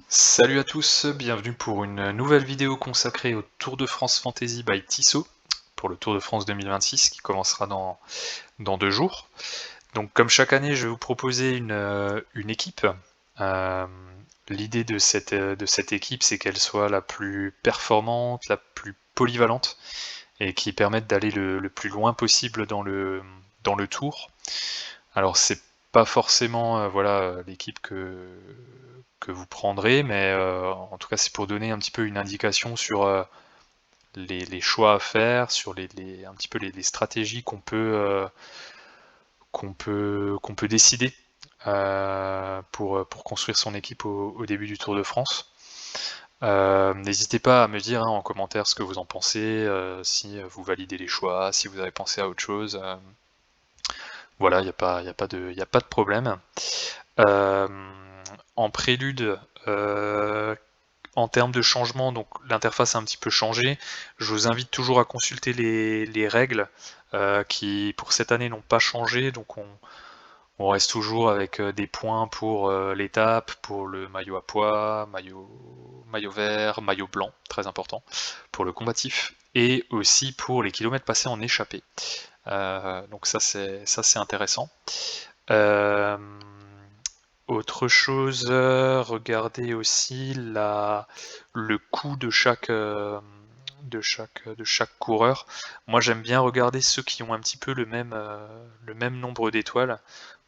Salut à tous, bienvenue pour une nouvelle vidéo consacrée au Tour de France Fantasy by Tissot, pour le Tour de France 2026 qui commencera dans 2 jours. Donc comme chaque année, je vais vous proposer une équipe. Euh, L'idée de cette équipe, c'est qu'elle soit la plus performante, la plus polyvalente, et qui permette d'aller le plus loin possible dans le tour. Alors c'est pas forcément voilà l'équipe que vous prendrez, mais en tout cas c'est pour donner un petit peu une indication sur les choix à faire, sur un petit peu les stratégies qu'on peut décider pour construire son équipe au début du Tour de France. N'hésitez pas à me dire en commentaire ce que vous en pensez, si vous validez les choix, si vous avez pensé à autre chose. Voilà, y a pas de problème. Euh, En prélude, en termes de changement, donc l'interface a un petit peu changé. Je vous invite toujours à consulter les règles qui, pour cette année, n'ont pas changé. Donc on reste toujours avec des points pour l'étape, pour le maillot à pois, maillot vert, maillot blanc, très important, pour le combatif, et aussi pour les kilomètres passés en échappée. Donc ça c'est intéressant. Euh, Autre chose, regardez aussi le coût de chaque coureur. Moi j'aime bien regarder ceux qui ont un petit peu le même nombre d'étoiles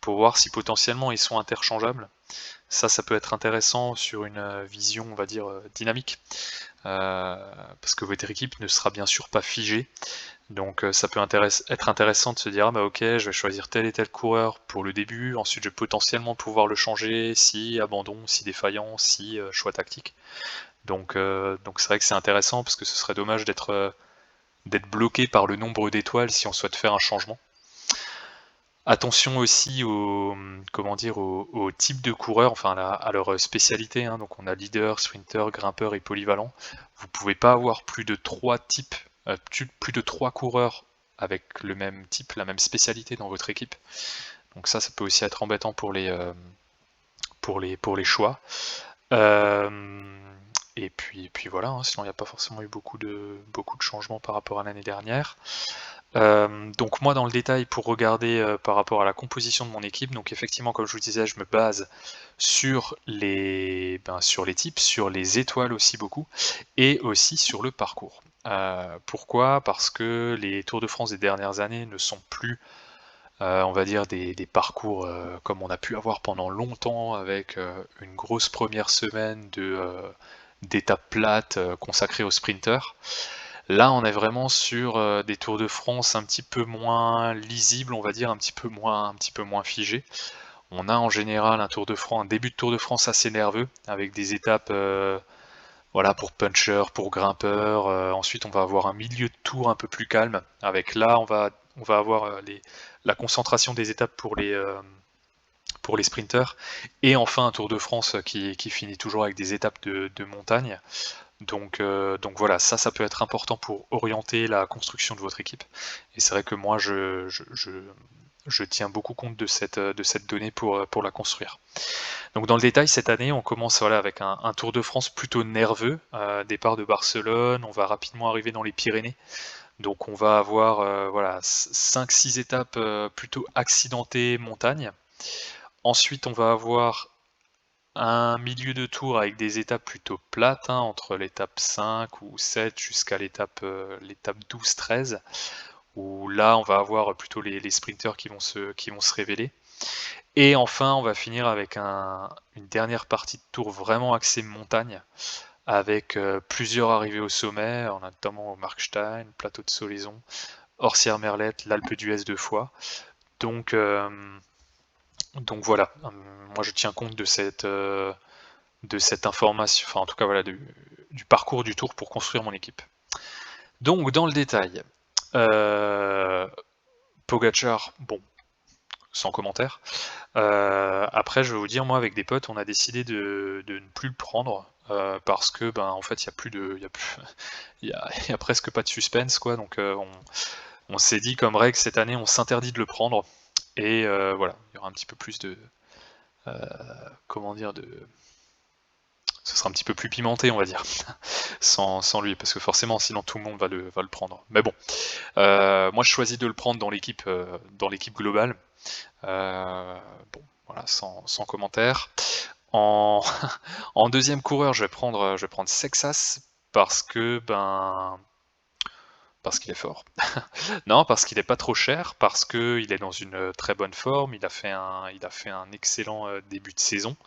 pour voir si potentiellement ils sont interchangeables. Ça peut être intéressant sur une vision, on va dire, dynamique, parce que votre équipe ne sera bien sûr pas figée. Donc ça peut être intéressant de se dire ah bah ok, je vais choisir tel et tel coureur pour le début, ensuite je vais potentiellement pouvoir le changer si abandon, si défaillant, si choix tactique. Donc c'est vrai que c'est intéressant parce que ce serait dommage d'être bloqué par le nombre d'étoiles si on souhaite faire un changement. Attention aussi au comment dire au type de coureur, enfin à leur spécialité, hein. Donc on a leader, sprinter, grimpeur et polyvalent. Vous pouvez pas avoir plus de 3 types, plus de 3 coureurs avec le même type, la même spécialité dans votre équipe. Donc ça peut aussi être embêtant pour les choix. Euh, et puis voilà, hein, sinon il n'y a pas forcément eu beaucoup de changements par rapport à l'année dernière. Donc moi dans le détail pour regarder par rapport à la composition de mon équipe, donc effectivement comme je vous disais, je me base sur les types, sur les étoiles aussi beaucoup, et aussi sur le parcours. Pourquoi? Parce que les Tours de France des dernières années ne sont plus, on va dire, des parcours comme on a pu avoir pendant longtemps avec une grosse première semaine d'étapes plates consacrées aux sprinters. Là, on est vraiment sur des Tours de France un petit peu moins lisibles, on va dire, un petit peu moins figés. On a en général un début de Tour de France assez nerveux, avec des étapes, voilà, pour puncher, pour grimpeur. Ensuite, on va avoir un milieu de tour un peu plus calme, avec là, on va avoir la concentration des étapes pour les sprinters, et enfin un Tour de France qui finit toujours avec des étapes de montagne. Donc voilà, ça peut être important pour orienter la construction de votre équipe. Et c'est vrai que moi, je tiens beaucoup compte de cette donnée pour la construire. Donc dans le détail, cette année, on commence voilà, avec un Tour de France plutôt nerveux. Départ de Barcelone, on va rapidement arriver dans les Pyrénées. Donc on va avoir voilà, 5-6 étapes plutôt accidentées montagne. Ensuite, on va avoir un milieu de tour avec des étapes plutôt plates, hein, entre l'étape 5 ou 7 jusqu'à l'étape 12-13, où là on va avoir plutôt les sprinters qui vont se révéler. Et enfin on va finir avec une dernière partie de tour vraiment axée montagne, avec plusieurs arrivées au sommet, on a notamment au Markstein, plateau de Solaison, Orsières-Merlette, l'Alpe d'Huez 2 fois. Donc, euh, donc voilà, moi je tiens compte de cette information, enfin en tout cas voilà, du parcours du tour pour construire mon équipe. Donc dans le détail, euh, Pogacar, bon, sans commentaire. Après, je vais vous dire, moi avec des potes, on a décidé de ne plus le prendre. Parce que ben en fait il y a plus de il y a, plus, il y a presque pas de suspense quoi, donc on s'est dit comme règle cette année on s'interdit de le prendre, et voilà, il y aura un petit peu plus de comment dire, de ce sera un petit peu plus pimenté, on va dire, sans lui, parce que forcément, sinon tout le monde va le prendre. Mais bon, moi je choisis de le prendre dans l'équipe globale. Bon, voilà, sans commentaire. En, en deuxième coureur, je vais prendre Sexas parce qu'il est fort. Non, parce qu'il est pas trop cher, parce qu'il est dans une très bonne forme, il a fait un excellent début de saison.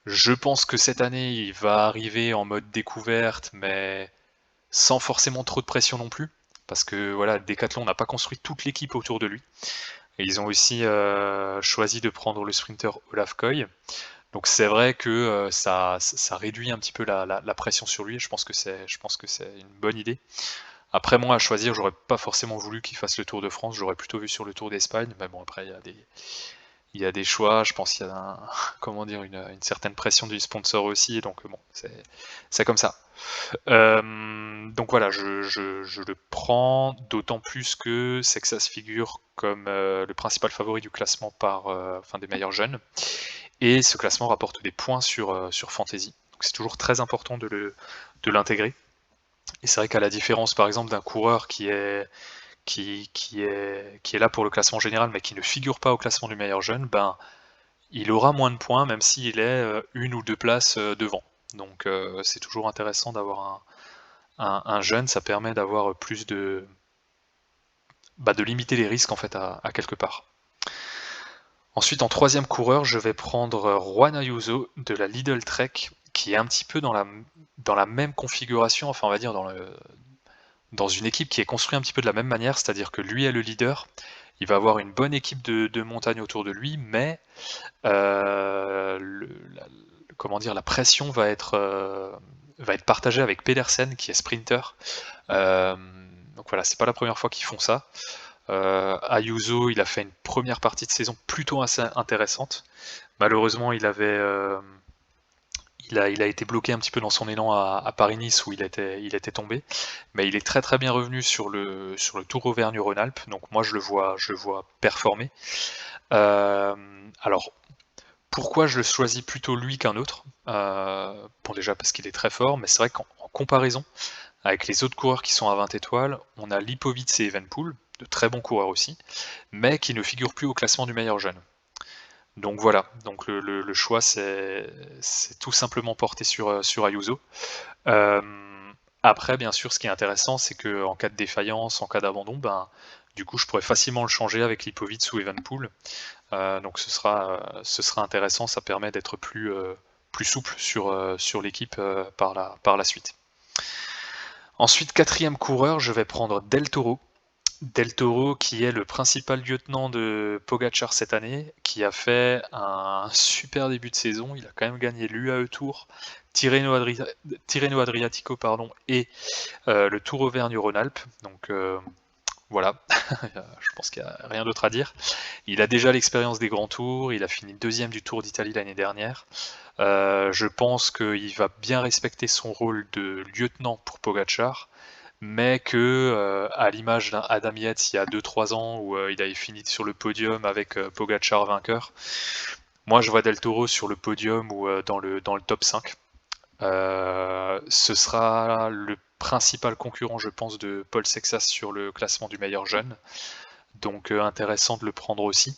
Je pense que cette année, il va arriver en mode découverte, mais sans forcément trop de pression non plus, parce que voilà, Decathlon n'a pas construit toute l'équipe autour de lui. Et ils ont aussi choisi de prendre le sprinter Olaf Koy. Donc c'est vrai que ça réduit un petit peu la pression sur lui, et je pense que c'est une bonne idée. Après moi, à choisir, j'aurais pas forcément voulu qu'il fasse le Tour de France, j'aurais plutôt vu sur le Tour d'Espagne, mais bon après il y a des choix, je pense qu'il y a comment dire, une certaine pression du sponsor aussi, donc bon, c'est comme ça. Donc voilà, je le prends, d'autant plus que Sexas figure comme le principal favori du classement des meilleurs jeunes, et ce classement rapporte des points sur Fantasy. Donc c'est toujours très important de l'intégrer. Et c'est vrai qu'à la différence par exemple d'un coureur qui est là pour le classement général mais qui ne figure pas au classement du meilleur jeune, ben il aura moins de points même s'il est une ou deux places devant. Donc c'est toujours intéressant d'avoir un jeune, ça permet d'avoir plus de limiter les risques en fait à quelque part. Ensuite, en troisième coureur, je vais prendre Juan Ayuso de la Lidl Trek, qui est un petit peu dans la même configuration, enfin on va dire dans une équipe qui est construite un petit peu de la même manière, c'est-à-dire que lui est le leader, il va avoir une bonne équipe de montagne autour de lui, mais comment dire, la pression va être partagée avec Pedersen qui est sprinter. Euh, donc voilà, c'est pas la première fois qu'ils font ça. Ayuso, il a fait une première partie de saison plutôt assez intéressante. Malheureusement, il a été bloqué un petit peu dans son élan à Paris-Nice où il était tombé, mais il est très très bien revenu sur le Tour Auvergne-Rhône-Alpes, donc moi je le vois performer. Alors, pourquoi je le choisis plutôt lui qu'un autre? Bon déjà parce qu'il est très fort, mais c'est vrai qu'en comparaison avec les autres coureurs qui sont à 20 étoiles, on a Lipovitz et Evenepoel, de très bons coureurs aussi, mais qui ne figurent plus au classement du meilleur jeune. Donc voilà, donc le choix c'est tout simplement porté sur Ayuso. Euh, Après, bien sûr, ce qui est intéressant, c'est qu'en cas de défaillance, en cas d'abandon, ben, du coup, je pourrais facilement le changer avec Lipovitz ou Evenepoel. Donc ce sera intéressant, ça permet d'être plus souple sur l'équipe par la suite. Ensuite, quatrième coureur, je vais prendre Del Toro. Del Toro, qui est le principal lieutenant de Pogacar cette année, qui a fait un super début de saison. Il a quand même gagné l'UAE Tour, Tirreno Adriatico pardon, et le Tour Auvergne-Rhône-Alpes. Donc voilà, je pense qu'il n'y a rien d'autre à dire. Il a déjà l'expérience des grands tours, il a fini deuxième du Tour d'Italie l'année dernière. Je pense qu'il va bien respecter son rôle de lieutenant pour Pogacar, mais que, à l'image d'un Adam Yates il y a 2-3 ans où il avait fini sur le podium avec Pogacar vainqueur, moi je vois Del Toro sur le podium ou dans le top 5. Ce sera le principal concurrent, je pense, de Paul Sexas sur le classement du meilleur jeune, donc intéressant de le prendre aussi.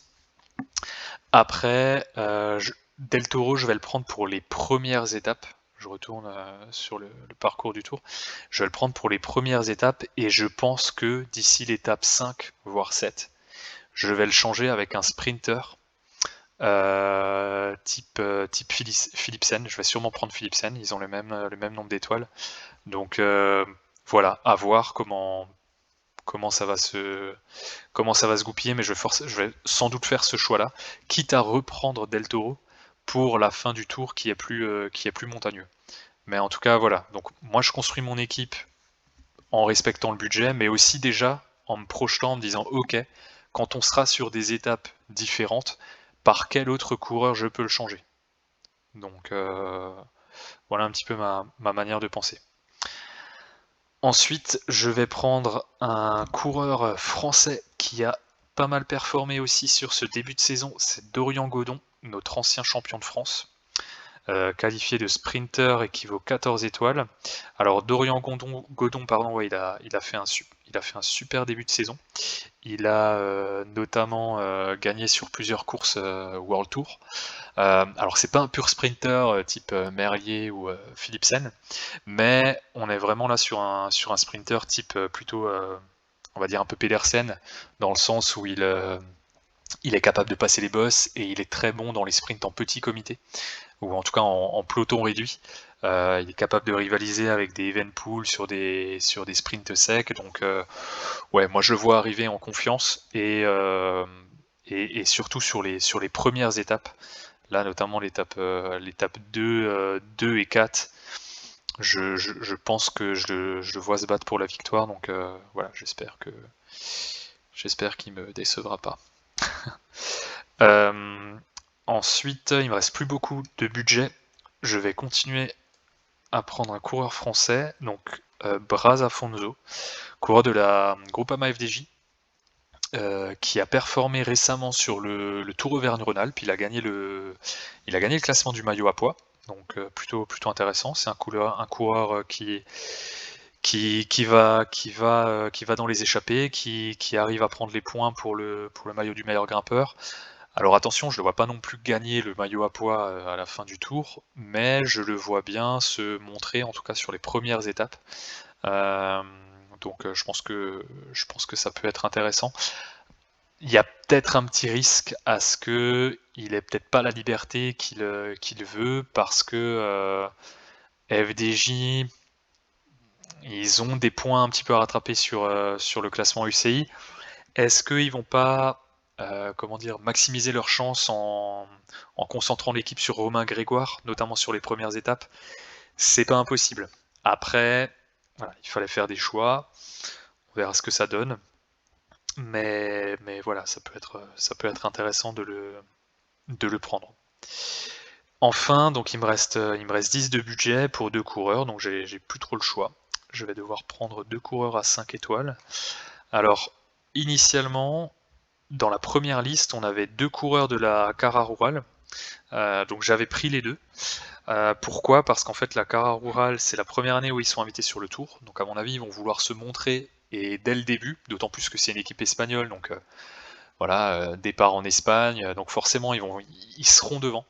Après, Del Toro, je vais le prendre pour les premières étapes. Je retourne sur le parcours du tour. Je vais le prendre pour les premières étapes et je pense que d'ici l'étape 5, voire 7, je vais le changer avec un sprinter type Philipsen. Je vais sûrement prendre Philipsen, ils ont le même nombre d'étoiles. Donc voilà, à voir comment ça va se goupiller, mais je vais sans doute faire ce choix-là, quitte à reprendre Del Toro pour la fin du tour qui est plus montagneux. Mais en tout cas, voilà. Donc moi, je construis mon équipe en respectant le budget, mais aussi déjà en me projetant, en me disant, ok, quand on sera sur des étapes différentes, par quel autre coureur je peux le changer. Donc voilà un petit peu ma manière de penser. Ensuite, je vais prendre un coureur français qui a pas mal performé aussi sur ce début de saison, c'est Dorian Godon, notre ancien champion de France. qualifié de sprinter équivaut 14 étoiles. Alors Dorian Godon pardon, ouais, il a fait un super début de saison. Il a notamment gagné sur plusieurs courses World Tour. Alors c'est pas un pur sprinter type Merlier ou Philipsen, mais on est vraiment là sur un sprinter type plutôt, on va dire un peu Pedersen, dans le sens où il est capable de passer les bosses et il est très bon dans les sprints en petit comité, ou en tout cas en peloton réduit. Il est capable de rivaliser avec des Evenepoel sur des sprints secs, donc ouais, moi je le vois arriver en confiance et surtout sur les premières étapes. Là, notamment l'étape 2 et 4, je pense que je le vois se battre pour la victoire, donc voilà, j'espère qu'il me décevra pas. Ensuite, il me reste plus beaucoup de budget. Je vais continuer à prendre un coureur français, donc Braz Afonso, coureur de la Groupama FDJ, qui a performé récemment sur le Tour Auvergne-Rhône-Alpes. Il a gagné le classement du maillot à poids, donc plutôt intéressant. C'est un coureur qui va dans les échappées, qui arrive à prendre les points pour le maillot du meilleur grimpeur. Alors attention, je ne le vois pas non plus gagner le maillot à poids à la fin du tour, mais je le vois bien se montrer, en tout cas sur les premières étapes. Donc je pense que ça peut être intéressant. Il y a peut-être un petit risque à ce que il ait peut-être pas la liberté qu'il veut, parce que FDJ, ils ont des points un petit peu à rattraper sur le classement UCI. Est-ce qu'ils vont pas comment dire, maximiser leurs chances en concentrant l'équipe sur Romain Grégoire, notamment sur les premières étapes? C'est pas impossible. Après, voilà, il fallait faire des choix. On verra ce que ça donne. Mais voilà, ça peut être intéressant de le prendre. Enfin, donc il me reste 10 de budget pour 2 coureurs, donc j'ai plus trop le choix. Je vais devoir prendre 2 coureurs à 5 étoiles. Alors, initialement, dans la première liste, on avait 2 coureurs de la Cara Rural, donc j'avais pris les 2. Pourquoi? Parce qu'en fait, la Cara Rural, c'est la première année où ils sont invités sur le Tour, donc à mon avis, ils vont vouloir se montrer, et dès le début, d'autant plus que c'est une équipe espagnole, donc voilà, départ en Espagne, donc forcément ils seront devant.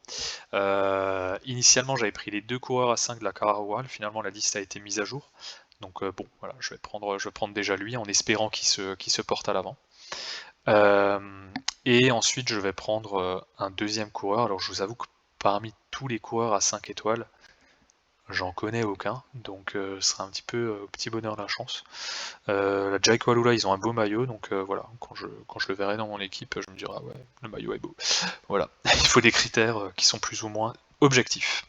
Initialement, j'avais pris les 2 coureurs à 5 de la Cara Rural, finalement la liste a été mise à jour, donc bon, voilà, je vais prendre déjà lui en espérant qu'il se porte à l'avant. Et ensuite, je vais prendre un deuxième coureur. Alors, je vous avoue que parmi tous les coureurs à 5 étoiles, j'en connais aucun, donc ce sera un petit peu au petit bonheur de la chance. La Jaico Alula, ils ont un beau maillot, donc voilà, quand je le verrai dans mon équipe, je me dirai, ah ouais, le maillot est beau. Voilà, il faut des critères qui sont plus ou moins objectifs.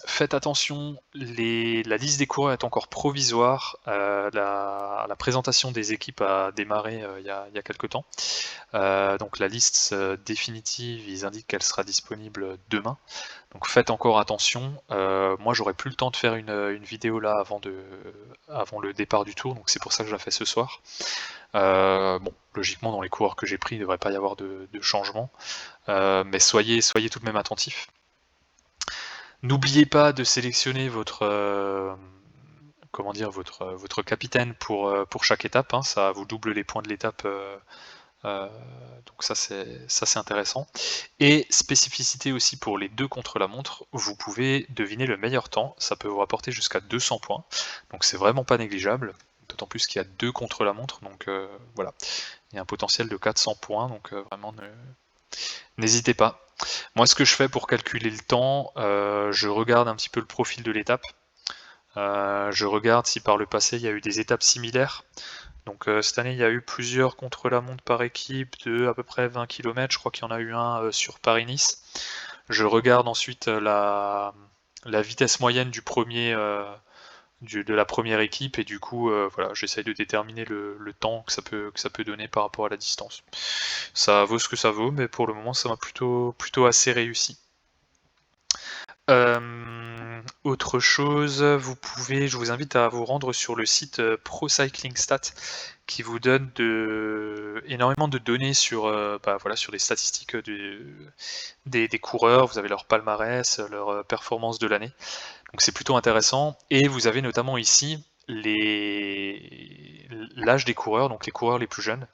Faites attention, la liste des coureurs est encore provisoire. La présentation des équipes a démarré il y a quelques temps. Donc la liste définitive, ils indiquent qu'elle sera disponible demain. Donc faites encore attention. Moi, j'aurai plus le temps de faire une vidéo là avant le départ du tour, donc c'est pour ça que je la fais ce soir. Bon, logiquement, dans les coureurs que j'ai pris, il ne devrait pas y avoir de changement. Mais soyez tout de même attentifs. N'oubliez pas de sélectionner votre capitaine pour chaque étape, hein, ça vous double les points de l'étape, donc ça c'est intéressant. Et spécificité aussi pour les 2 contre-la-montre, vous pouvez deviner le meilleur temps, ça peut vous rapporter jusqu'à 200 points, donc c'est vraiment pas négligeable, d'autant plus qu'il y a 2 contre-la-montre, donc voilà, il y a un potentiel de 400 points, donc vraiment n'hésitez pas. Moi, ce que je fais pour calculer le temps, je regarde un petit peu le profil de l'étape. Je regarde si par le passé il y a eu des étapes similaires. Donc cette année il y a eu plusieurs contre-la-montre par équipe de à peu près 20 km, je crois qu'il y en a eu un sur Paris-Nice. Je regarde ensuite la vitesse moyenne du premier de la première équipe, et du coup voilà, j'essaye de déterminer le temps que ça peut donner par rapport à la distance. Ça vaut ce que ça vaut, mais pour le moment ça m'a plutôt assez réussi. Autre chose, je vous invite à vous rendre sur le site Pro Cycling Stats qui vous donne énormément de données sur, voilà, sur les statistiques des coureurs. Vous avez leur palmarès, leur performance de l'année. Donc c'est plutôt intéressant. Et vous avez notamment ici l'âge des coureurs, donc les coureurs les plus jeunes.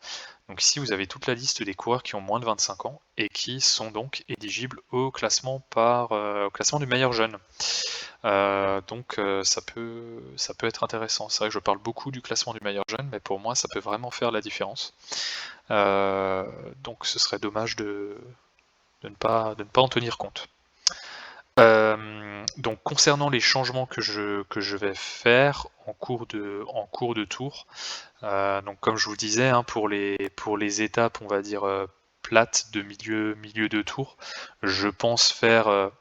Donc ici vous avez toute la liste des coureurs qui ont moins de 25 ans et qui sont donc éligibles au classement au classement du meilleur jeune. Ça peut être intéressant. C'est vrai que je parle beaucoup du classement du meilleur jeune, mais pour moi ça peut vraiment faire la différence. Donc ce serait dommage de ne pas en tenir compte. Donc concernant les changements que je vais faire en cours de tour, donc comme je vous disais, hein, pour les étapes, on va dire plates de milieu de tour, je pense faire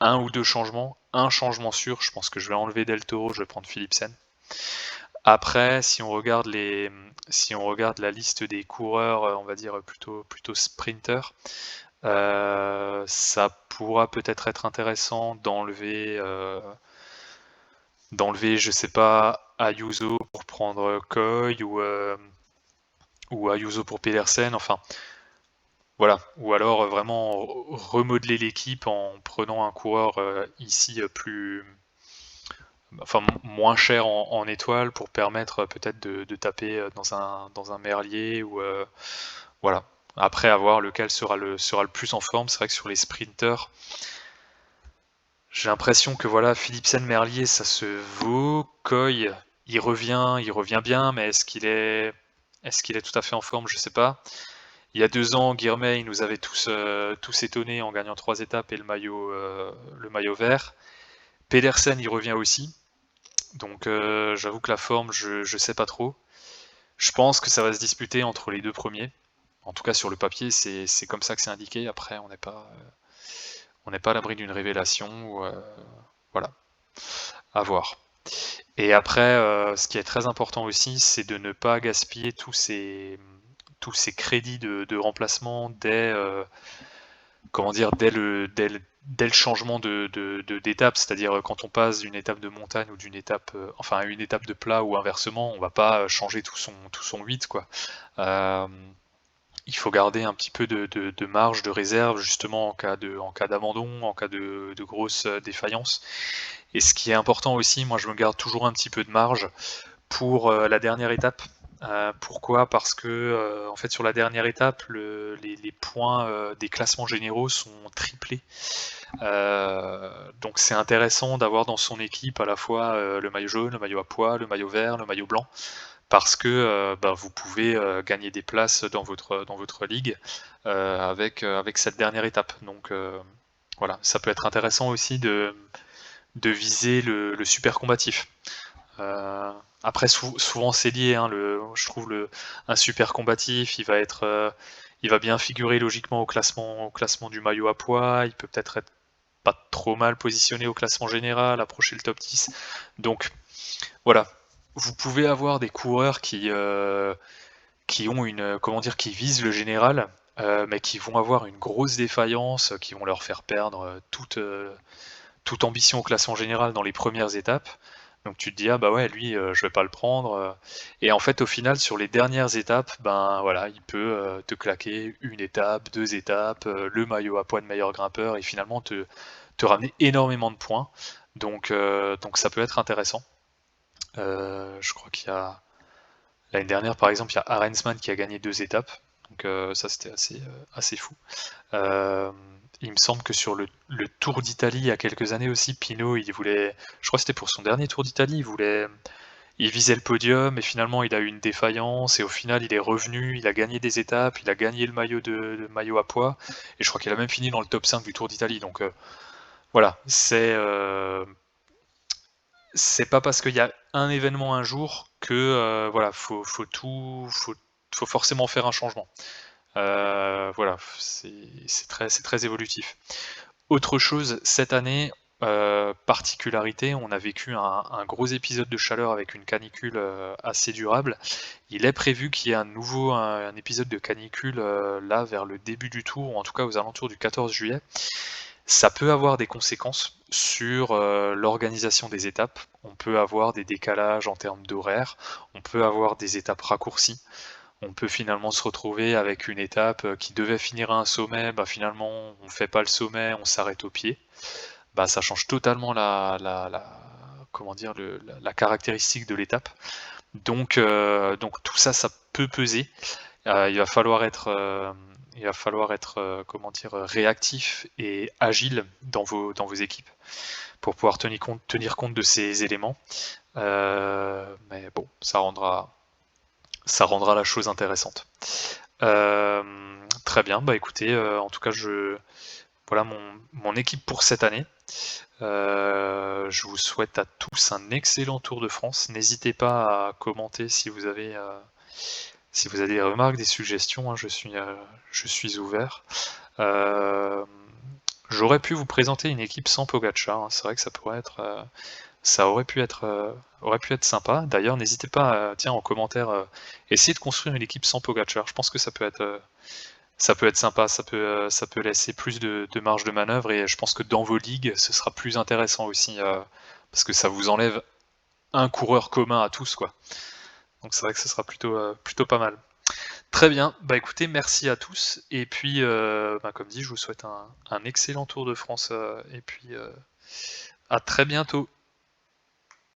un ou deux changements, un changement sûr. Je pense que je vais enlever Del Toro, je vais prendre Philipsen. Après, si on regarde la liste des coureurs, on va dire plutôt sprinters, ça pourra peut-être être intéressant d'enlever, je sais pas, Ayuso pour prendre Coy ou Ayuso pour Pedersen, enfin voilà. Ou alors vraiment remodeler l'équipe en prenant un coureur ici moins cher en étoiles pour permettre peut-être de taper dans un Merlier ou voilà. Après, à voir lequel sera le plus en forme. C'est vrai que sur les sprinters, j'ai l'impression que voilà, Philipsen, Merlier, ça se vaut. Coy, il revient bien, mais est-ce qu'il est tout à fait en forme? Je sais pas. Il y a 2 ans, Guirmay, il nous avait tous étonnés en gagnant 3 étapes et le maillot vert. Pedersen, il revient aussi. Donc j'avoue que la forme, je sais pas trop. Je pense que ça va se disputer entre les deux premiers. En tout cas, sur le papier, c'est comme ça que c'est indiqué. Après, on n'est pas à l'abri d'une révélation. Voilà, à voir. Et après, ce qui est très important aussi, c'est de ne pas gaspiller tous ces crédits de remplacement dès le changement d'étape, c'est-à-dire quand on passe d'une étape de montagne ou à une étape de plat ou inversement, on va pas changer tout son 8, quoi. Euh, il faut garder un petit peu de marge, de réserve, justement en cas d'abandon, en cas de grosse défaillance. Et ce qui est important aussi, moi je me garde toujours un petit peu de marge pour la dernière étape. Pourquoi? Parce que en fait sur la dernière étape, les points des classements généraux sont triplés. Donc c'est intéressant d'avoir dans son équipe à la fois le maillot jaune, le maillot à pois, le maillot vert, le maillot blanc, parce que vous pouvez gagner des places dans votre ligue avec cette dernière étape. Donc voilà, ça peut être intéressant aussi de viser le super combatif. Après, souvent c'est lié, hein, je trouve un super combatif, il va bien figurer logiquement au classement du maillot à pois, il peut peut-être être pas trop mal positionné au classement général, approcher le top 10. Donc voilà, vous pouvez avoir des coureurs qui ont qui visent le général, mais qui vont avoir une grosse défaillance, qui vont leur faire perdre toute ambition au classement général dans les premières étapes. Donc tu te dis, ah bah ouais, lui, je vais pas le prendre. Et en fait, au final, sur les dernières étapes, ben voilà, il peut te claquer une étape, 2 étapes, le maillot à pois de meilleur grimpeur, et finalement te ramener énormément de points. Donc ça peut être intéressant. Je crois qu'il y a l'année dernière, par exemple, il y a Arensman qui a gagné 2 étapes. Donc ça, c'était assez fou. Il me semble que sur le Tour d'Italie, il y a quelques années aussi, Pinot, je crois que c'était pour son dernier Tour d'Italie, il visait le podium et finalement il a eu une défaillance et au final il est revenu, il a gagné des étapes, il a gagné le maillot à pois et je crois qu'il a même fini dans le top 5 du Tour d'Italie. Donc voilà, c'est pas parce qu'il y a un événement un jour que voilà, faut forcément faire un changement. Voilà, c'est très évolutif. Autre chose, cette année, particularité, on a vécu un gros épisode de chaleur avec une canicule assez durable. Il est prévu qu'il y ait un épisode de canicule là vers le début du tour, ou en tout cas aux alentours du 14 juillet. Ça peut avoir des conséquences sur, l'organisation des étapes. On peut avoir des décalages en termes d'horaire, on peut avoir des étapes raccourcies. On peut finalement se retrouver avec une étape, qui devait finir à un sommet, bah, finalement on fait pas le sommet, on s'arrête au pied. Bah, ça change totalement la comment dire? La caractéristique de l'étape. Donc tout ça, ça peut peser. Il va falloir être, comment dire? Réactif et agile dans vos équipes pour pouvoir tenir compte de ces éléments. Mais bon, ça rendra la chose intéressante. Très bien, bah écoutez, en tout cas, voilà mon équipe pour cette année. Je vous souhaite à tous un excellent Tour de France. N'hésitez pas à commenter si vous avez des remarques, des suggestions, hein, je suis ouvert. Euh, J'aurais pu vous présenter une équipe sans Pogacar, hein. C'est vrai que ça aurait pu être sympa. D'ailleurs, n'hésitez pas, tiens, en commentaire, essayer de construire une équipe sans Pogacar. Je pense que ça peut être sympa, ça peut laisser plus de marge de manœuvre et je pense que dans vos ligues, ce sera plus intéressant aussi, parce que ça vous enlève un coureur commun à tous, quoi. Donc c'est vrai que ce sera plutôt pas mal. Très bien, bah écoutez, merci à tous et puis, bah, comme dit, je vous souhaite un excellent Tour de France, et puis, à très bientôt.